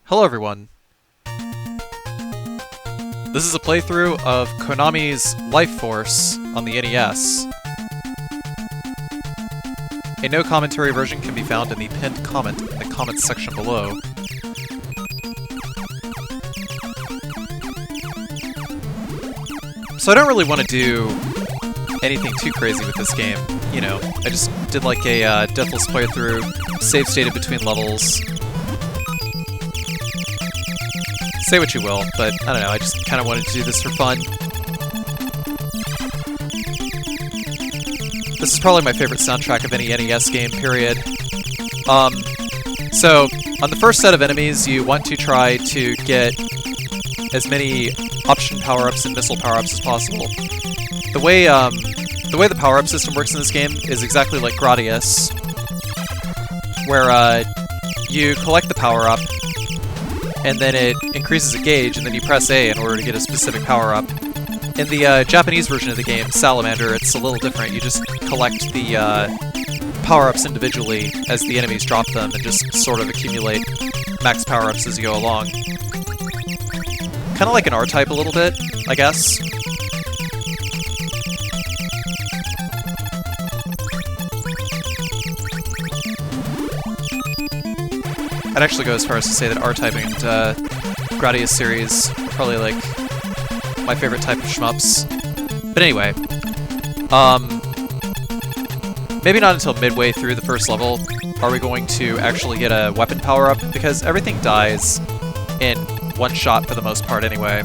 Hello everyone. This is a playthrough of Konami's Life Force on the NES. A no commentary version can be found in the pinned comment in the comments section below. So I don't really want to do anything too crazy with this game. You know, I just did like a deathless playthrough, save stated between levels. Say what you will, but I don't know, I just kind of wanted to do this for fun. This is probably my favorite soundtrack of any NES game, period. So, on the first set of enemies, you want to try to get as many option power-ups and missile power-ups as possible. The way the power-up system works in this game is exactly like Gradius, where you collect the power-up, and then it increases a gauge, and then you press A in order to get a specific power-up. In the Japanese version of the game, Salamander, it's a little different. You just collect the power-ups individually as the enemies drop them, and just sort of accumulate max power-ups as you go along. Kind of like an R-Type a little bit, I guess. I'd actually go as far as to say that R-Type and Gradius series are probably like my favorite type of shmups. But anyway, maybe not until midway through the first level are we going to actually get a weapon power-up, because everything dies in one shot for the most part anyway.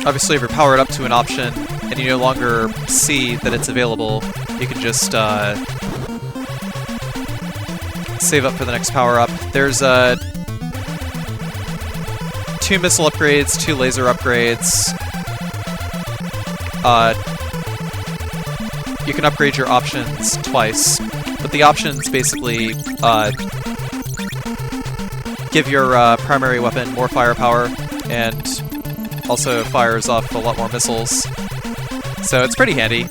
Obviously, if you're powered up to an option and you no longer see that it's available, you can just save up for the next power-up. There's 2 missile upgrades, 2 laser upgrades. You can upgrade your options twice, but the options basically give your primary weapon more firepower and also fires off a lot more missiles, so it's pretty handy.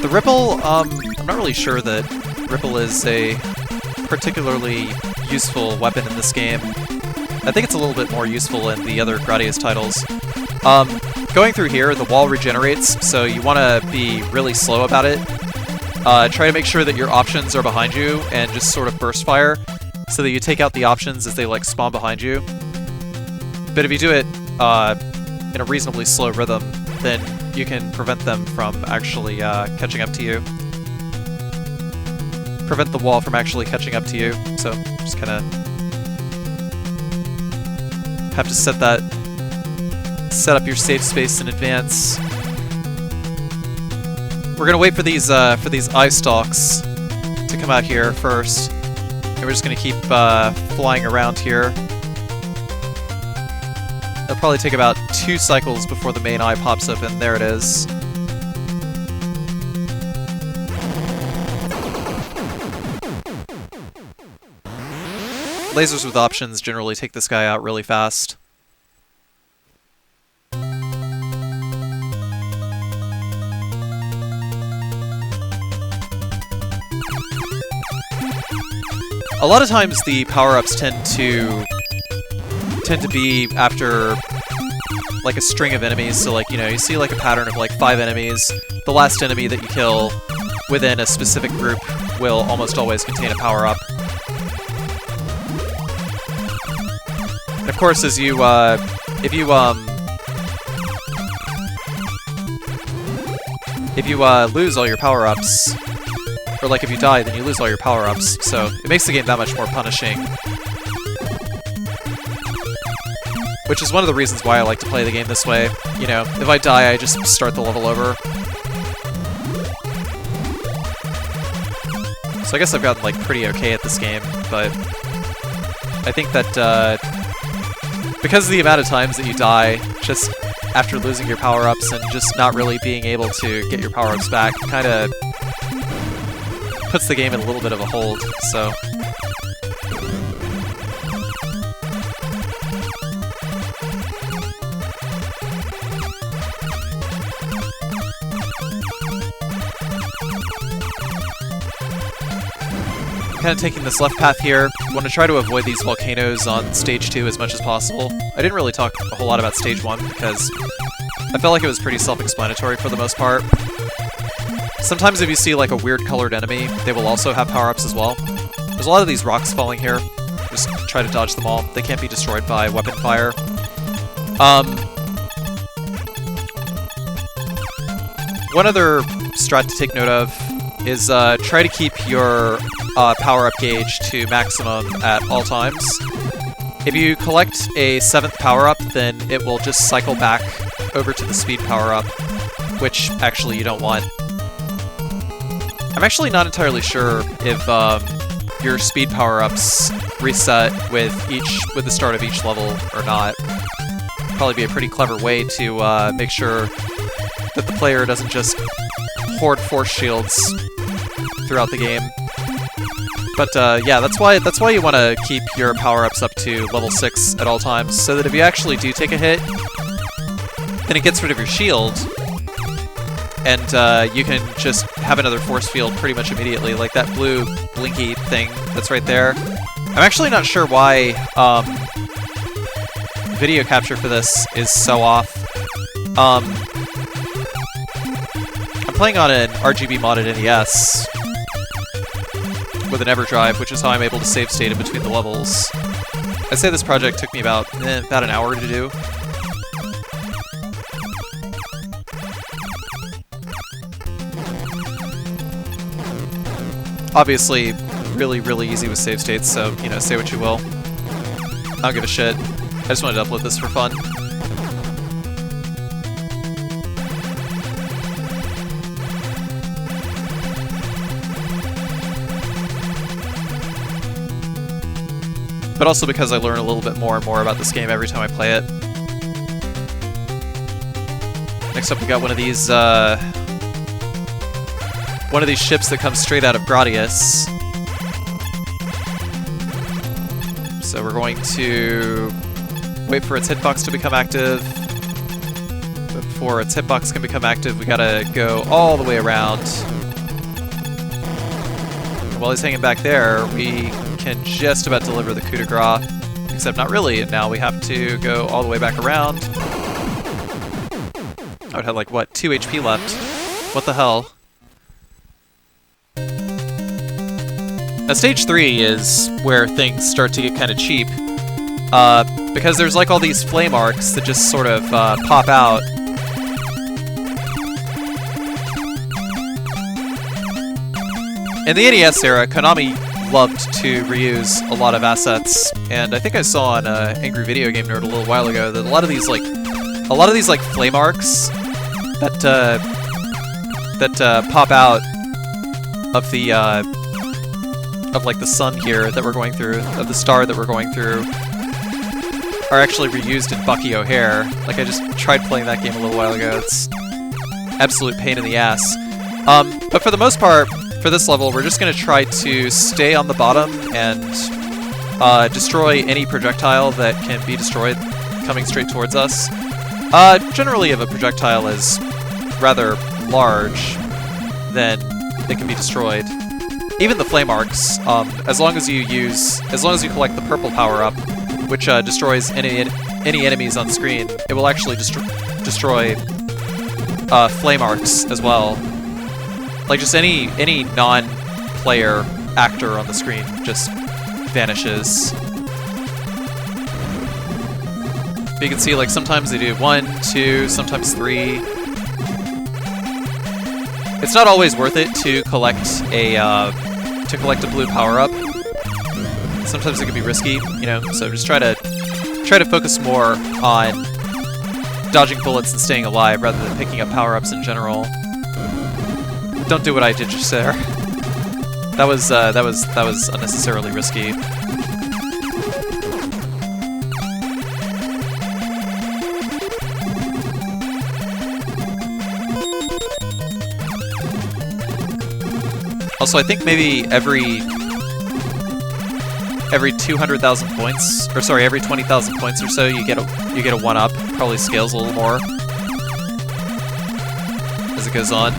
The Ripple, I'm not really sure that Ripple is a particularly useful weapon in this game. I think it's a little bit more useful in the other Gradius titles. Going through here, the wall regenerates, so you want to be really slow about it. Try to make sure that your options are behind you and just sort of burst fire, so that you take out the options as they like spawn behind you. But if you do it in a reasonably slow rhythm, then you can prevent them from actually catching up to you. Prevent the wall from actually catching up to you, so just kind of have to set up your safe space in advance. We're gonna wait for these eye stalks to come out here first, and we're just gonna keep flying around here. It'll probably take about 2 cycles before the main eye pops open. There it is. Lasers with options generally take this guy out really fast. A lot of times the power-ups tend to be after like a string of enemies, so like, you know, you see like a pattern of like 5 enemies. The last enemy that you kill within a specific group will almost always contain a power-up. And of course, as you if you lose all your power-ups, or like if you die, then you lose all your power-ups, so it makes the game that much more punishing. Which is one of the reasons why I like to play the game this way. You know, if I die, I just start the level over. So I guess I've gotten like pretty okay at this game, but I think that because of the amount of times that you die just after losing your power-ups and just not really being able to get your power-ups back, kind of puts the game in a little bit of a hold, so... Kind of taking this left path here. Want to try to avoid these volcanoes on stage 2 as much as possible. I didn't really talk a whole lot about stage 1 because I felt like it was pretty self-explanatory for the most part. Sometimes if you see like a weird colored enemy, they will also have power-ups as well. There's a lot of these rocks falling here. Just try to dodge them all. They can't be destroyed by weapon fire. One other strat to take note of is try to keep your power-up gauge to maximum at all times. If you collect a 7th power-up, then it will just cycle back over to the speed power-up, which actually you don't want. I'm actually not entirely sure if your speed power-ups reset with the start of each level or not. Probably be a pretty clever way to make sure that the player doesn't just hoard force shields throughout the game. But yeah, that's why you want to keep your power-ups up to level 6 at all times, so that if you actually do take a hit, then it gets rid of your shield, and you can just have another force field pretty much immediately, like that blue blinky thing that's right there. I'm actually not sure why video capture for this is so off. I'm playing on an RGB modded NES with an EverDrive, which is how I'm able to save state in between the levels. I'd say this project took me about an hour to do. Obviously, really, really easy with save states, so, you know, say what you will. I don't give a shit. I just wanted to upload this for fun. But also because I learn a little bit more and more about this game every time I play it. Next up we got one of these ships that comes straight out of Gradius. So we're going to wait for its hitbox to become active. Before its hitbox can become active, we gotta go all the way around. And while he's hanging back there, we can just about deliver the coup de grace, except not really, and now we have to go all the way back around. I would have like, what, 2 HP left? What the hell? Now stage 3 is where things start to get kind of cheap, because there's like all these flame arcs that just sort of pop out. In the NES era, Konami loved to reuse a lot of assets, and I think I saw on Angry Video Game Nerd a little while ago that a lot of these like flame arcs that pop out of the of like the sun here that we're going through, of the star that we're going through, are actually reused in Bucky O'Hare. Like, I just tried playing that game a little while ago. It's absolute pain in the ass. But for the most part, for this level, we're just going to try to stay on the bottom and destroy any projectile that can be destroyed coming straight towards us. Generally, if a projectile is rather large, then it can be destroyed. Even the flame arcs, as long as you collect the purple power-up, which destroys any enemies on screen, it will actually destroy flame arcs as well. Like, just any non-player actor on the screen just vanishes. But you can see, like, sometimes they do 1, 2, sometimes 3. It's not always worth it to collect a blue power-up. Sometimes it can be risky, you know. So just try to focus more on dodging bullets and staying alive rather than picking up power-ups in general. Don't do what I did just there. That was unnecessarily risky. Also, I think maybe every 200,000 points, or sorry, every 20,000 points or so, you get a 1-up. Probably scales a little more as it goes on.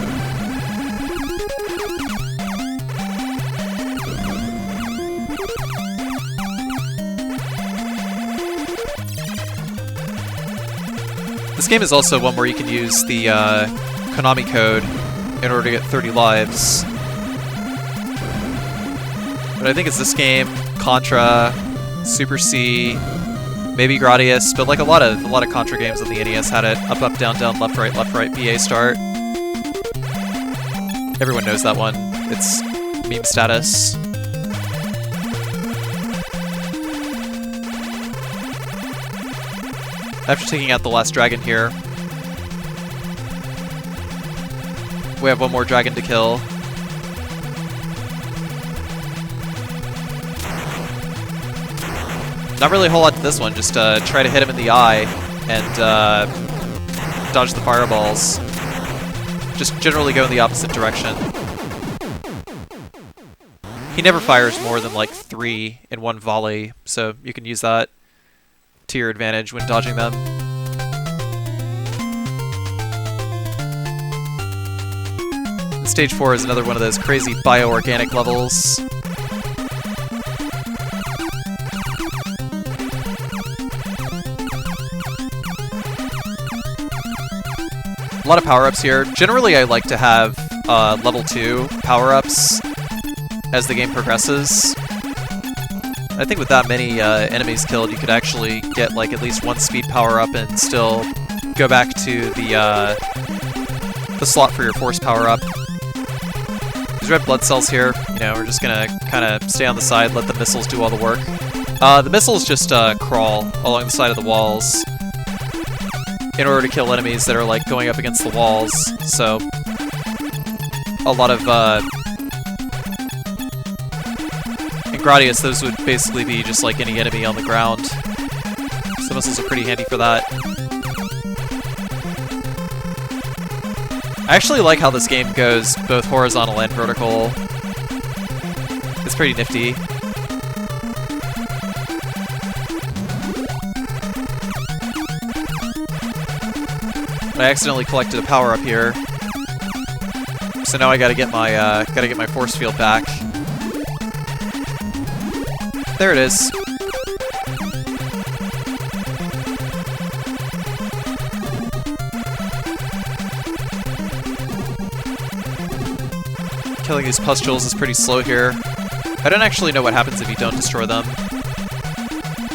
This game is also one where you can use the Konami code in order to get 30 lives. But I think it's this game, Contra, Super C, maybe Gradius, but like a lot of Contra games on the NES had it. Up, up, down, down, left, right, BA start. Everyone knows that one. It's meme status. After taking out the last dragon here, we have one more dragon to kill. Not really a whole lot to this one, just try to hit him in the eye and dodge the fireballs. Just generally go in the opposite direction. He never fires more than like 3 in one volley, so you can use that to your advantage when dodging them. Stage 4 is another one of those crazy bioorganic levels. A lot of power-ups here. Generally, I like to have level 2 power-ups as the game progresses. I think with that many enemies killed, you could actually get like at least 1 speed power-up and still go back to the slot for your force power-up. These red blood cells here, you know, we're just gonna kind of stay on the side, let the missiles do all the work. The missiles just crawl along the side of the walls in order to kill enemies that are like going up against the walls. So a lot of in Gradius, those would basically be just like any enemy on the ground. So missiles are pretty handy for that. I actually like how this game goes both horizontal and vertical. It's pretty nifty. I accidentally collected a power-up here, so now I gotta get my force field back. There it is. Killing these pustules is pretty slow here. I don't actually know what happens if you don't destroy them.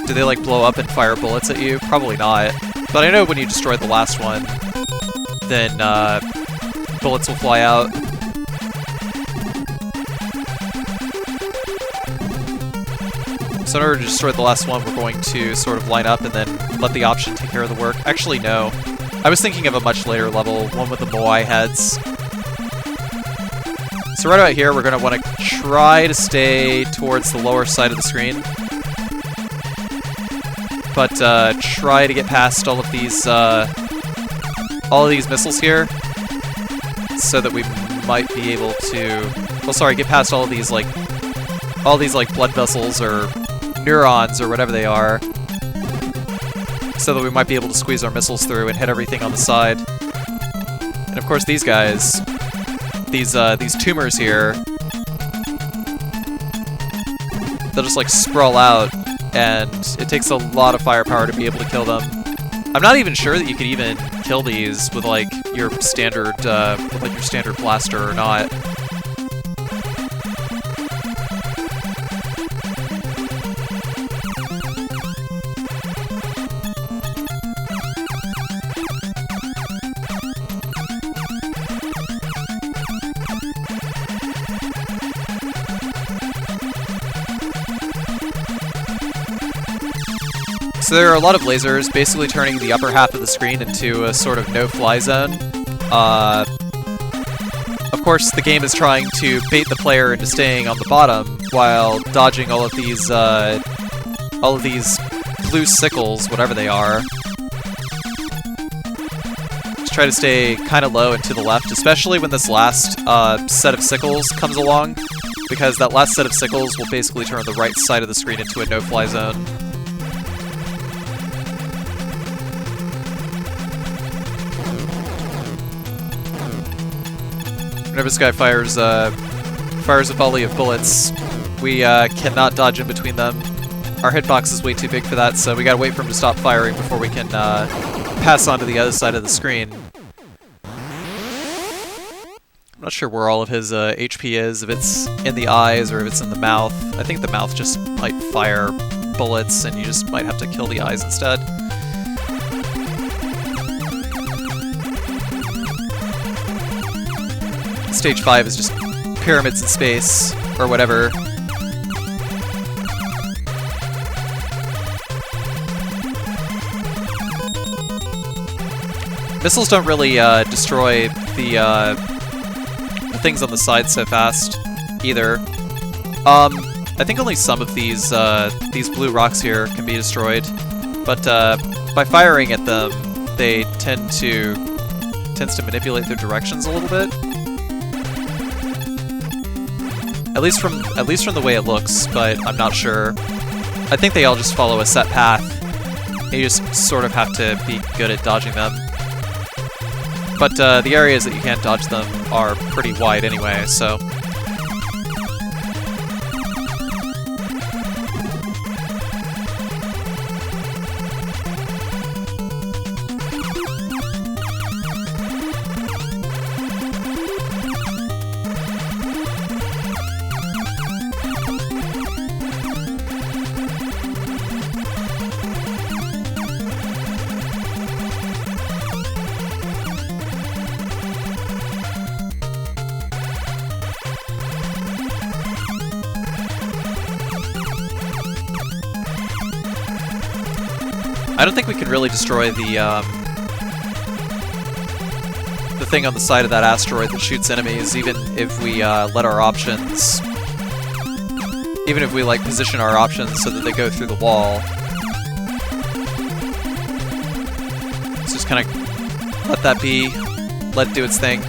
Do they like blow up and fire bullets at you? Probably not. But I know when you destroy the last one, then bullets will fly out. So in order to destroy the last one, we're going to sort of line up and then let the option take care of the work. Actually, no. I was thinking of a much later level, one with the Moai heads. So right about here, we're going to want to try to stay towards the lower side of the screen. But try to get past all of these missiles here, so that we might be able to, well, sorry, get past all these blood vessels or neurons or whatever they are, so that we might be able to squeeze our missiles through and hit everything on the side. And of course, these guys, these tumors here, they'll just like sprawl out, and it takes a lot of firepower to be able to kill them. I'm not even sure that you could even kill these with like your standard blaster or not. So there are a lot of lasers, basically turning the upper half of the screen into a sort of no-fly zone. Of course, the game is trying to bait the player into staying on the bottom while dodging all of these blue sickles, whatever they are. Just try to stay kind of low and to the left, especially when this last set of sickles comes along, because that last set of sickles will basically turn the right side of the screen into a no-fly zone. Whenever this guy fires a volley of bullets, we cannot dodge in between them. Our hitbox is way too big for that, so we gotta wait for him to stop firing before we can pass on to the other side of the screen. I'm not sure where all of his HP is, if it's in the eyes or if it's in the mouth. I think the mouth just might fire bullets and you just might have to kill the eyes instead. Stage 5 is just pyramids in space, or whatever. Missiles don't really destroy the things on the side so fast, either. I think only some of these blue rocks here can be destroyed, but by firing at them, they tends to manipulate their directions a little bit. At least from the way it looks, but I'm not sure. I think they all just follow a set path. You just sort of have to be good at dodging them. But the areas that you can't dodge them are pretty wide anyway, so... I don't think we can really destroy the thing on the side of that asteroid that shoots enemies, even if we let our options... Even if we, like, position our options so that they go through the wall. Let's just kind of let that be, let it do its thing.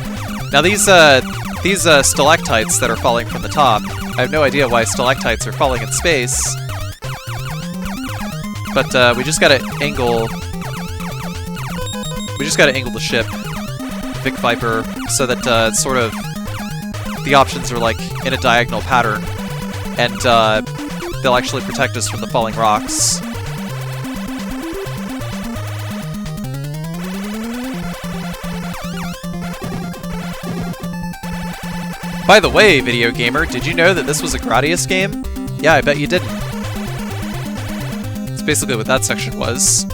Now these stalactites that are falling from the top, I have no idea why stalactites are falling in space. But we just gotta angle the ship, Vic Viper, so that sort of the options are like in a diagonal pattern, and they'll actually protect us from the falling rocks. By the way, video gamer, did you know that this was a Gradius game? Yeah, I bet you didn't. Basically what that section was.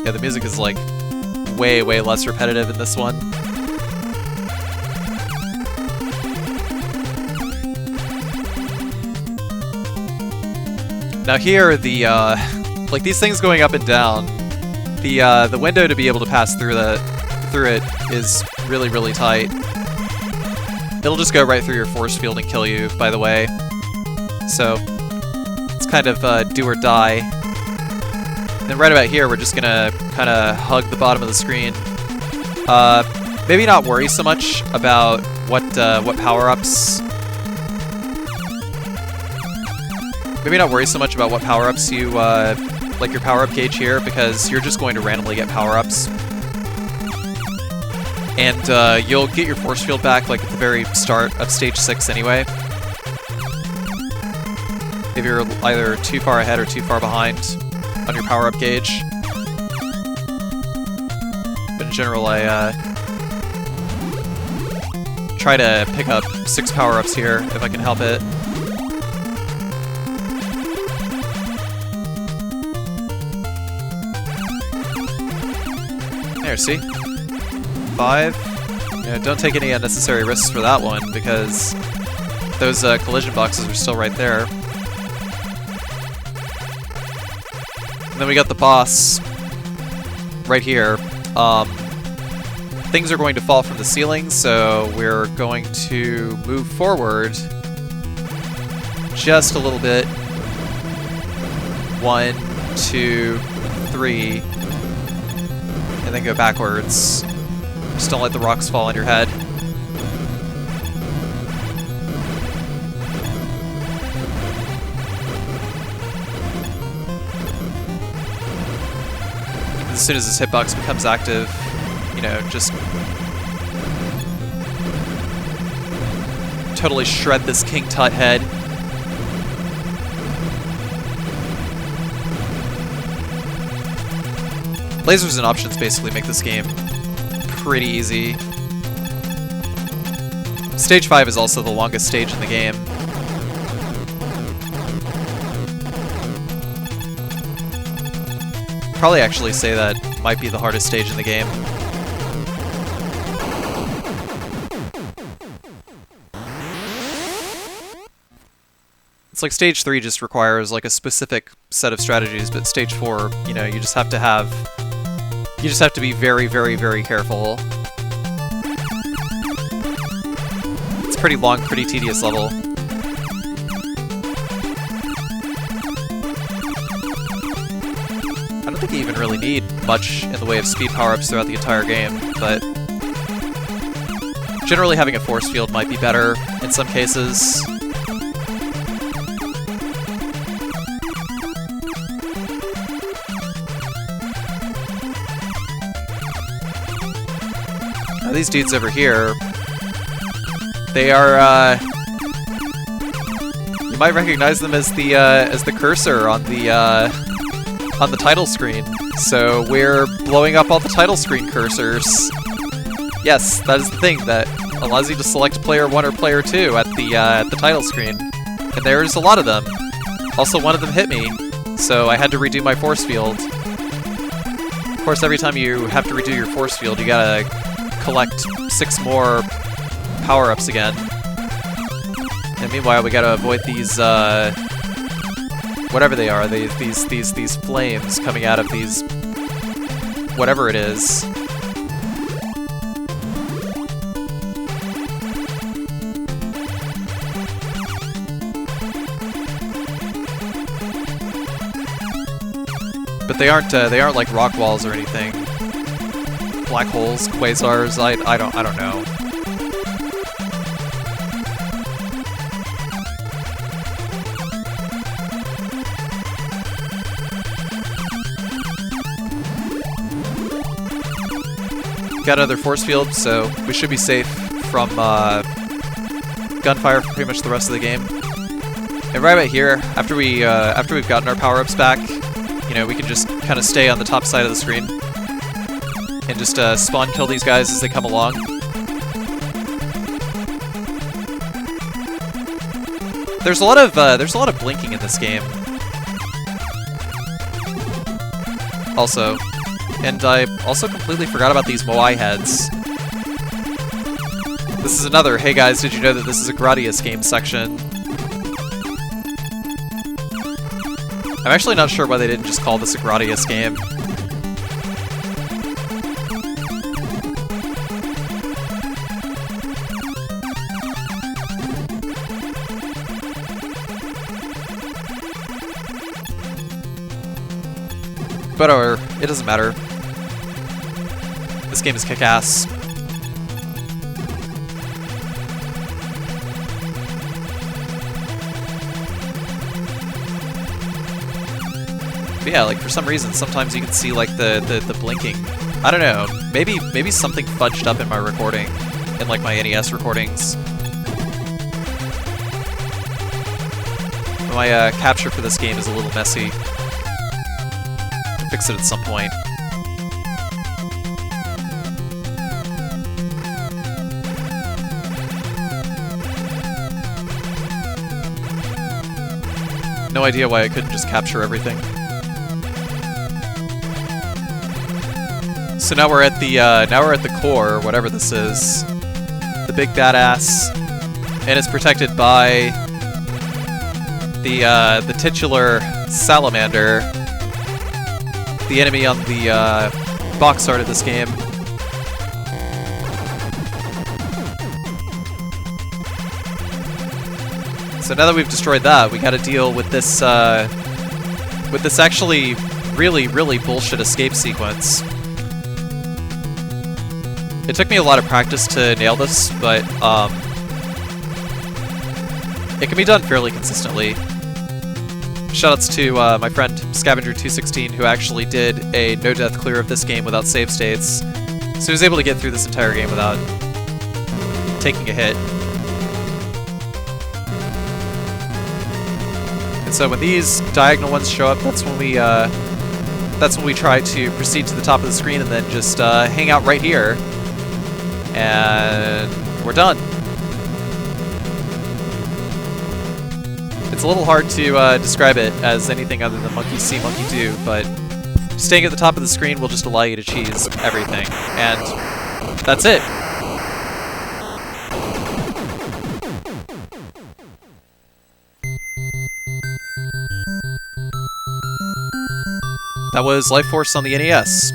Yeah, the music is like way less repetitive in this one. Now here, the like these things going up and down, the window to be able to pass through it is really tight. It'll just go right through your force field and kill you, by the way. So it's kind of do or die. And then right about here, we're just gonna kind of hug the bottom of the screen. Maybe not worry so much about what power-ups. Maybe not worry so much about what power-ups you, like your power-up gauge here, because you're just going to randomly get power-ups. And you'll get your force field back, like, at the very start of Stage 6 anyway. If you're either too far ahead or too far behind on your power-up gauge. But in general, I try to pick up 6 power-ups here, if I can help it. There, see? 5. You know, don't take any unnecessary risks for that one, because those collision boxes are still right there. then we got the boss right here. Things are going to fall from the ceiling, so we're going to move forward just a little bit. 1, 2, 3, and then go backwards. Just don't let the rocks fall on your head. As soon as this hitbox becomes active, you know, just totally shred this King Tut head. Lasers and options basically make this game pretty easy. Stage 5 is also the longest stage in the game. Probably actually say that might be the hardest stage in the game. It's like stage 3 just requires like a specific set of strategies, but stage 4, you know, you just have to be very, very, very careful. It's a pretty long, pretty tedious level. I don't think you even really need much in the way of speed power-ups throughout the entire game, but generally having a force field might be better in some cases. Now these dudes over here, they are, you might recognize them as the cursor on the title screen. So we're blowing up all the title screen cursors. Yes, that is the thing that allows you to select player 1 or player 2 at the title screen. And there's a lot of them. Also, one of them hit me, so I had to redo my force field. Of course, every time you have to redo your force field, you gotta collect 6 more power-ups again. And meanwhile, we gotta avoid these, whatever they are, these flames coming out of these, whatever it is. But they aren't like rock walls or anything. Black holes, quasars, I don't know. Got another force field, so we should be safe from gunfire for pretty much the rest of the game. And right about here, after we've gotten our power-ups back, you know, we can just kind of stay on the top side of the screen and just spawn kill these guys as they come along. There's a lot of blinking in this game. Also. And I also completely forgot about these Moai heads. This is another, hey guys, did you know that this is a Gradius game section? I'm actually not sure why they didn't just call this a Gradius game. But it doesn't matter. This game is kick-ass. But yeah, like for some reason, sometimes you can see like the blinking. I don't know. Maybe something fudged up in my recording, in like my NES recordings. My capture for this game is a little messy. I'll fix it at some point. No idea why I couldn't just capture everything. So now we're at the core, whatever this is, the big badass, and it's protected by the titular Salamander. the enemy on the box art of this game. So now that we've destroyed that, we gotta deal with this actually really, really bullshit escape sequence. It took me a lot of practice to nail this, but it can be done fairly consistently. Shoutouts to my friend Scavenger216, who actually did a no-death clear of this game without save states, so he was able to get through this entire game without taking a hit. And so when these diagonal ones show up, that's when we try to proceed to the top of the screen and then just hang out right here, and we're done. It's a little hard to describe it as anything other than monkey see, monkey do, but staying at the top of the screen will just allow you to cheese everything, and that's it. That was Life Force on the NES.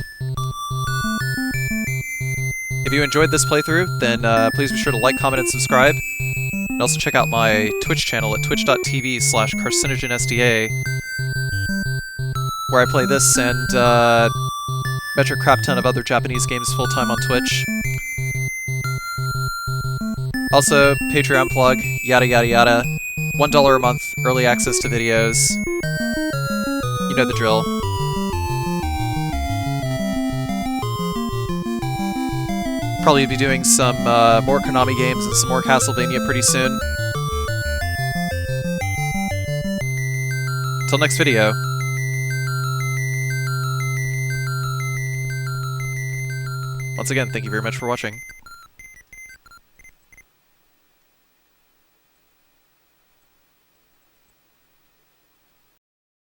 If you enjoyed this playthrough, then please be sure to like, comment, and subscribe. And also check out my Twitch channel at twitch.tv/CarcinogenSDA, where I play this and metric crap ton of other Japanese games full-time on Twitch. Also, Patreon plug, yada yada yada. $1 a month, early access to videos. You know the drill. Probably be doing some more Konami games and some more Castlevania pretty soon. Till next video. Once again, thank you very much for watching.